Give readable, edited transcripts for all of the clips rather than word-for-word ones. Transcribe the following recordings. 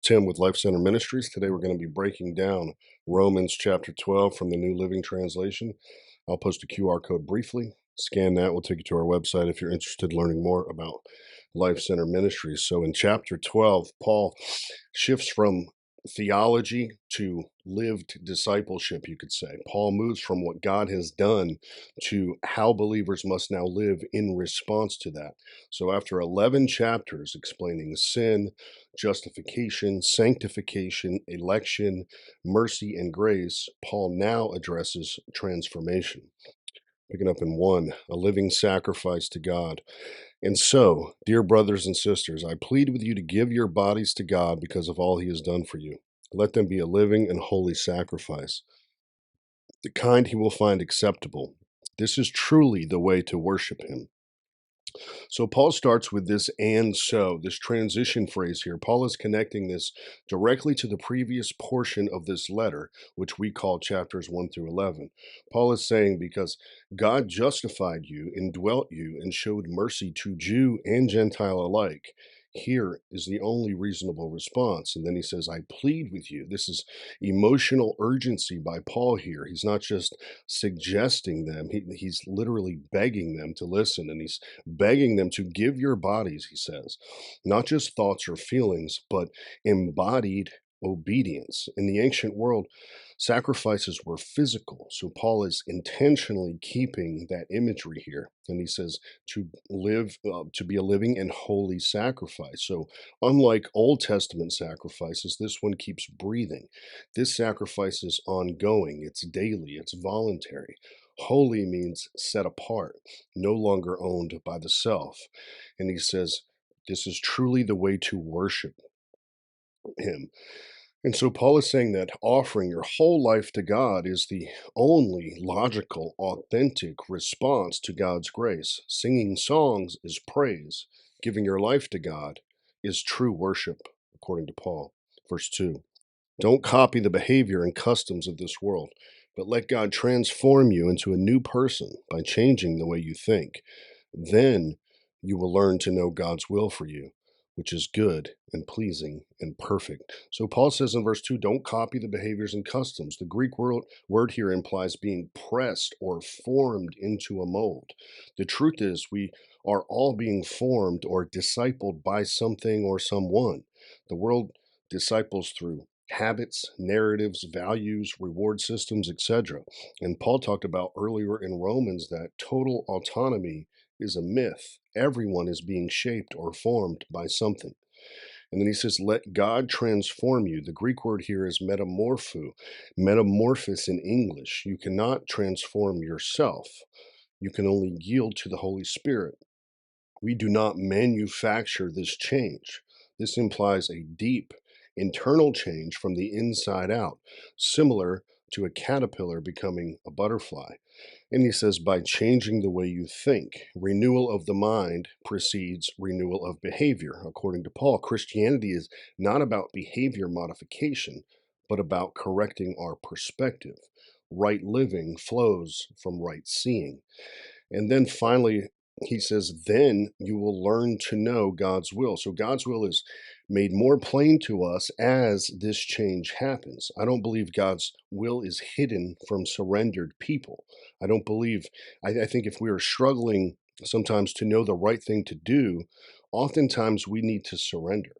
Tim with Life Center Ministries. Today we're going to be breaking down Romans chapter 12 from the New Living Translation. I'll post a QR code briefly. Scan that, will take you to our website if you're interested in learning more about Life Center Ministries. So in chapter 12, Paul shifts from theology to lived discipleship, you could say. Paul moves from what God has done to how believers must now live in response to that. So after 11 chapters explaining sin, justification, sanctification, election, mercy, and grace, Paul now addresses transformation. Picking up in 1, a living sacrifice to God. And so, dear brothers and sisters, I plead with you to give your bodies to God because of all he has done for you. Let them be a living and holy sacrifice, the kind he will find acceptable. This is truly the way to worship him. So Paul starts with this "and so," this transition phrase here. Paul is connecting this directly to the previous portion of this letter, which we call chapters 1 through 11. Paul is saying, because God justified you, indwelt you, and showed mercy to Jew and Gentile alike, here is the only reasonable response. And then he says, I plead with you. This is emotional urgency by Paul here. He's not just suggesting them, he's literally begging them to listen. And he's begging them to give your bodies, he says, not just thoughts or feelings, but embodied obedience. In the ancient world, sacrifices were physical. So Paul is intentionally keeping that imagery here. And he says to be a living and holy sacrifice. So unlike Old Testament sacrifices, this one keeps breathing. This sacrifice is ongoing, it's daily, it's voluntary. Holy means set apart, no longer owned by the self. And he says, this is truly the way to worship him. And so Paul is saying that offering your whole life to God is the only logical, authentic response to God's grace. Singing songs is praise. Giving your life to God is true worship, according to Paul. Verse 2. Don't copy the behavior and customs of this world, but let God transform you into a new person by changing the way you think. Then you will learn to know God's will for you, which is good and pleasing and perfect. So Paul says in verse 2, don't copy the behaviors and customs. The Greek word here implies being pressed or formed into a mold. The truth is, we are all being formed or discipled by something or someone. The world disciples through habits, narratives, values, reward systems, etc. And Paul talked about earlier in Romans that total autonomy is a myth. Everyone is being shaped or formed by something. And then he says, let God transform you. The Greek word here is metamorpho, metamorphosis in English. You cannot transform yourself. You can only yield to the Holy Spirit. We do not manufacture this change. This implies a deep internal change from the inside out, similar to a caterpillar becoming a butterfly. And he says, by changing the way you think, renewal of the mind precedes renewal of behavior. According to Paul, Christianity is not about behavior modification, but about correcting our perspective. Right living flows from right seeing. And then finally, he says, then you will learn to know God's will. So God's will is made more plain to us as this change happens. I don't believe God's will is hidden from surrendered people. I don't believe, I think if we are struggling sometimes to know the right thing to do, oftentimes we need to surrender.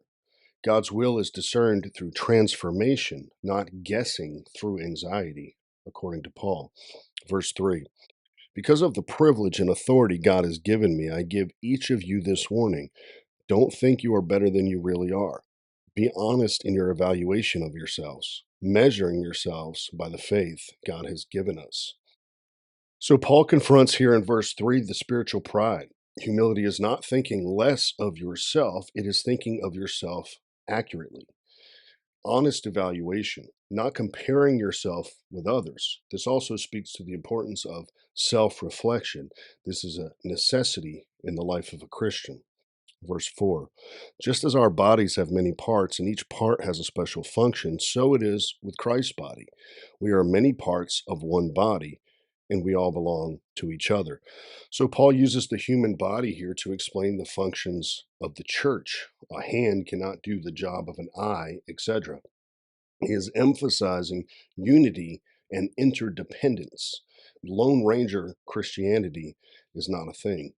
God's will is discerned through transformation, not guessing through anxiety, according to Paul. Verse 3. Because of the privilege and authority God has given me, I give each of you this warning. Don't think you are better than you really are. Be honest in your evaluation of yourselves, measuring yourselves by the faith God has given us. So Paul confronts here in verse 3 the spiritual pride. Humility is not thinking less of yourself, it is thinking of yourself accurately. Honest evaluation, not comparing yourself with others. This also speaks to the importance of self-reflection. This is a necessity in the life of a Christian. Verse 4, just as our bodies have many parts and each part has a special function, so it is with Christ's body. We are many parts of one body, and we all belong to each other. So Paul uses the human body here to explain the functions of the church. A hand cannot do the job of an eye, etc. He is emphasizing unity and interdependence. Lone Ranger Christianity is not a thing.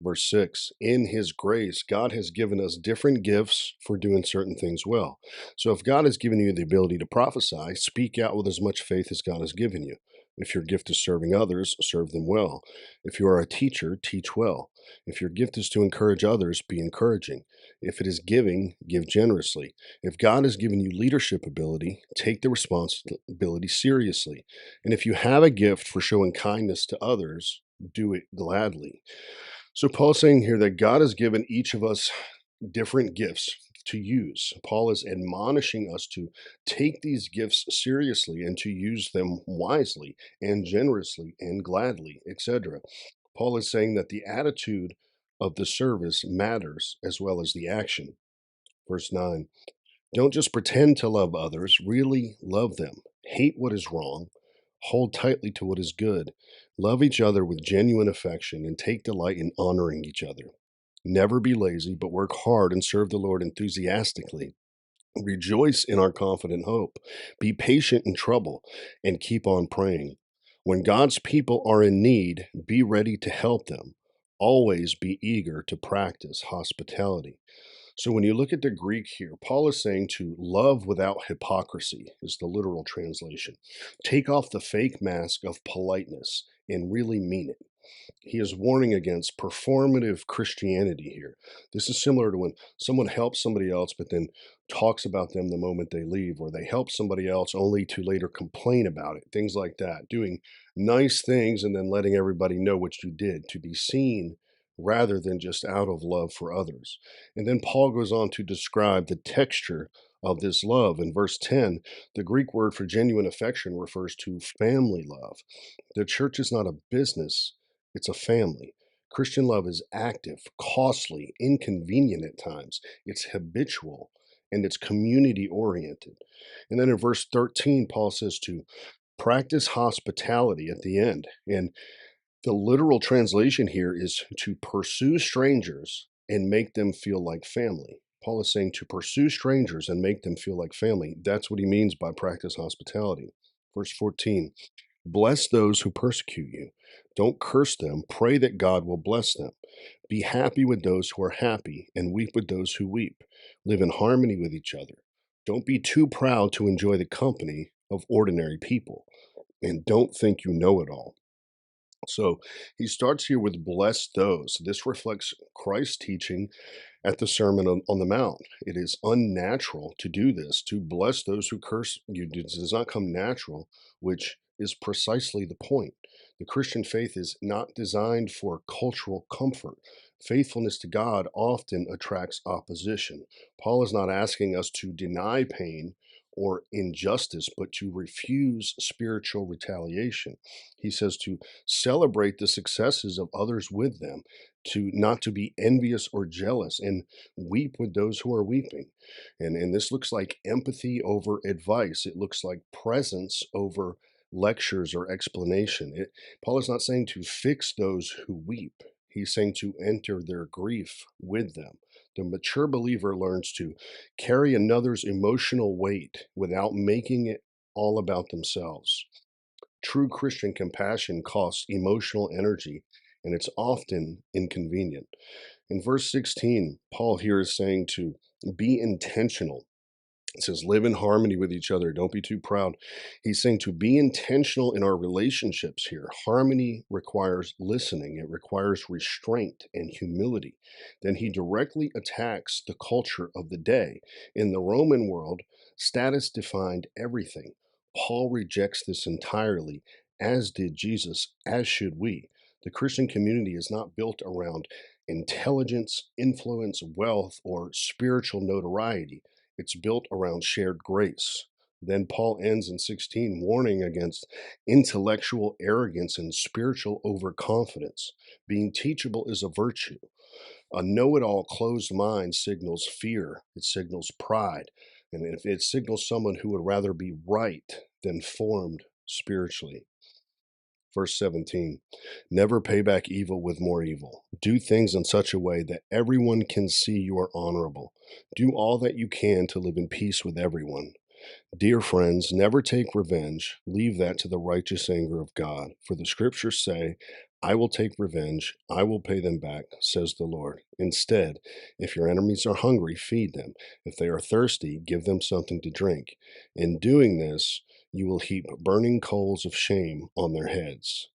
Verse 6, in his grace, God has given us different gifts for doing certain things well. So if God has given you the ability to prophesy, speak out with as much faith as God has given you. If your gift is serving others, serve them well. If you are a teacher, teach well. If your gift is to encourage others, be encouraging. If it is giving, give generously. If God has given you leadership ability, take the responsibility seriously. And if you have a gift for showing kindness to others, do it gladly. So Paul's saying here that God has given each of us different gifts to use. Paul is admonishing us to take these gifts seriously and to use them wisely and generously and gladly, etc. Paul is saying that the attitude of the service matters as well as the action. Verse 9, don't just pretend to love others, really love them. Hate what is wrong, hold tightly to what is good. Love each other with genuine affection and take delight in honoring each other. Never be lazy, but work hard and serve the Lord enthusiastically. Rejoice in our confident hope. Be patient in trouble and keep on praying. When God's people are in need, be ready to help them. Always be eager to practice hospitality. So when you look at the Greek here, Paul is saying to love without hypocrisy is the literal translation. Take off the fake mask of politeness and really mean it. He is warning against performative Christianity here. This is similar to when someone helps somebody else, but then talks about them the moment they leave, or they help somebody else only to later complain about it. Things like that. Doing nice things and then letting everybody know what you did to be seen rather than just out of love for others. And then Paul goes on to describe the texture of this love. In verse 10, the Greek word for genuine affection refers to family love. The church is not a business, it's a family. Christian love is active, costly, inconvenient at times. It's habitual and it's community oriented. And then in verse 13, Paul says to practice hospitality at the end. And the literal translation here is to pursue strangers and make them feel like family. Paul is saying to pursue strangers and make them feel like family. That's what he means by practice hospitality. Verse 14, bless those who persecute you. Don't curse them. Pray that God will bless them. Be happy with those who are happy and weep with those who weep. Live in harmony with each other. Don't be too proud to enjoy the company of ordinary people. And don't think you know it all. So he starts here with bless those. This reflects Christ's teaching at the Sermon on the Mount. It is unnatural to do this, to bless those who curse you. It does not come natural, which is precisely the point. The Christian faith is not designed for cultural comfort. Faithfulness to God often attracts opposition. Paul is not asking us to deny pain or injustice, but to refuse spiritual retaliation. He says to celebrate the successes of others with them, to not to be envious or jealous, and weep with those who are weeping. And this looks like empathy over advice. It looks like presence over lectures or explanation. Paul is not saying to fix those who weep. He's saying to enter their grief with them. The mature believer learns to carry another's emotional weight without making it all about themselves. True Christian compassion costs emotional energy, and it's often inconvenient. In verse 16, Paul here is saying to be intentional. It says, live in harmony with each other. Don't be too proud. He's saying to be intentional in our relationships here. Harmony requires listening, it requires restraint and humility. Then he directly attacks the culture of the day. In the Roman world, status defined everything. Paul rejects this entirely, as did Jesus, as should we. The Christian community is not built around intelligence, influence, wealth, or spiritual notoriety. It's built around shared grace. Then Paul ends in 16 warning against intellectual arrogance and spiritual overconfidence. Being teachable is a virtue. A know it all closed mind signals fear, it signals pride, and if it signals someone who would rather be right than formed spiritually. Verse 17, never pay back evil with more evil. Do things in such a way that everyone can see you are honorable. Do all that you can to live in peace with everyone. Dear friends, never take revenge. Leave that to the righteous anger of God. For the scriptures say, I will take revenge. I will pay them back, says the Lord. Instead, if your enemies are hungry, feed them. If they are thirsty, give them something to drink. In doing this, you will heap burning coals of shame on their heads.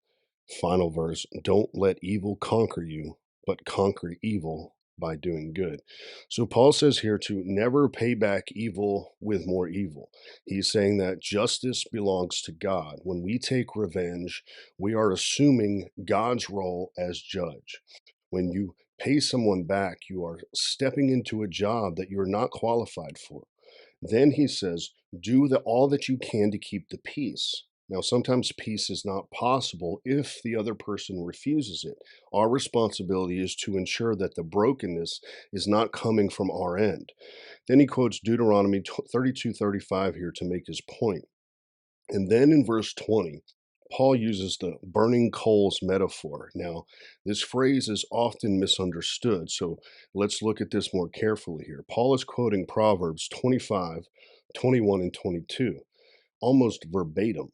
Final verse, don't let evil conquer you, but conquer evil by doing good. So Paul says here to never pay back evil with more evil. He's saying that justice belongs to God. When we take revenge, we are assuming God's role as judge. When you pay someone back, you are stepping into a job that you're not qualified for. Then he says, do all that you can to keep the peace. Now, sometimes peace is not possible if the other person refuses it. Our responsibility is to ensure that the brokenness is not coming from our end. Then he quotes Deuteronomy 32:35 here to make his point. And then in verse 20, Paul uses the burning coals metaphor. Now, this phrase is often misunderstood, so let's look at this more carefully here. Paul is quoting Proverbs 25, 21, and 22 almost verbatim.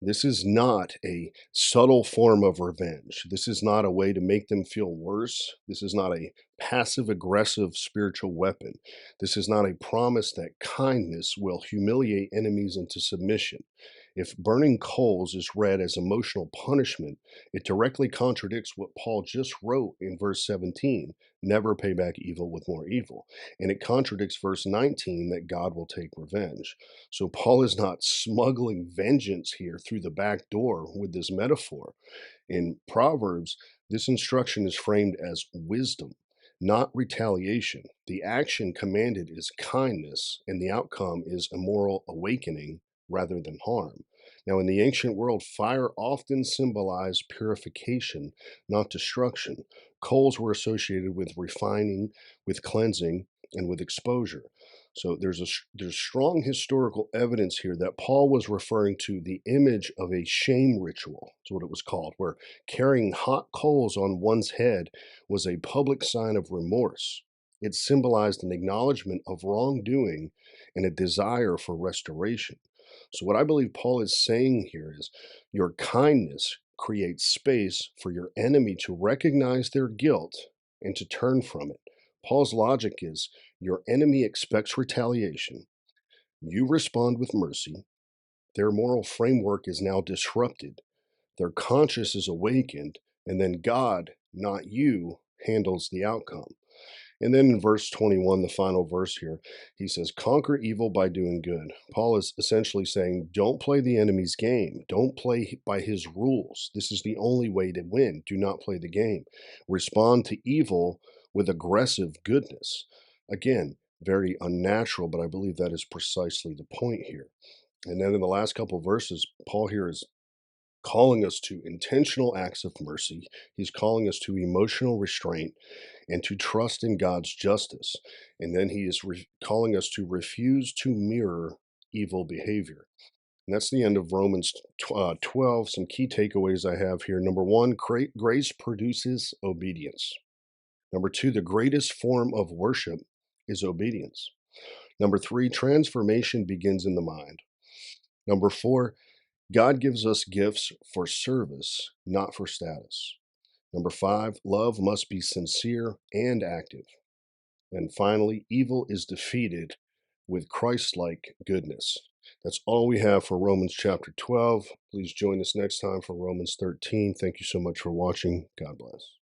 This is not a subtle form of revenge. This is not a way to make them feel worse. This is not a passive aggressive spiritual weapon. This is not a promise that kindness will humiliate enemies into submission. If burning coals is read as emotional punishment, it directly contradicts what Paul just wrote in verse 17, never pay back evil with more evil. And it contradicts verse 19 that God will take revenge. So Paul is not smuggling vengeance here through the back door with this metaphor. In Proverbs, this instruction is framed as wisdom, not retaliation. The action commanded is kindness, and the outcome is a moral awakening rather than harm. Now, in the ancient world, fire often symbolized purification, not destruction. Coals were associated with refining, with cleansing, and with exposure. So there's strong historical evidence here that Paul was referring to the image of a shame ritual. That's what it was called, where carrying hot coals on one's head was a public sign of remorse. It symbolized an acknowledgement of wrongdoing and a desire for restoration. So, what I believe Paul is saying here is your kindness creates space for your enemy to recognize their guilt and to turn from it. Paul's logic is your enemy expects retaliation, you respond with mercy, their moral framework is now disrupted, their conscience is awakened, and then God, not you, handles the outcome. And then in verse 21, the final verse here, he says, conquer evil by doing good. Paul is essentially saying, don't play the enemy's game. Don't play by his rules. This is the only way to win. Do not play the game. Respond to evil with aggressive goodness. Again, very unnatural, but I believe that is precisely the point here. And then in the last couple of verses, Paul here is calling us to intentional acts of mercy. He's calling us to emotional restraint and to trust in God's justice. And then he is calling us to refuse to mirror evil behavior. And that's the end of Romans 12. Some key takeaways I have here. Number one, grace produces obedience. Number two, the greatest form of worship is obedience. Number three, transformation begins in the mind. Number four, God gives us gifts for service, not for status. Number five, love must be sincere and active. And finally, evil is defeated with Christ like goodness. That's all we have for Romans chapter 12. Please join us next time for Romans 13. Thank you so much for watching. God bless.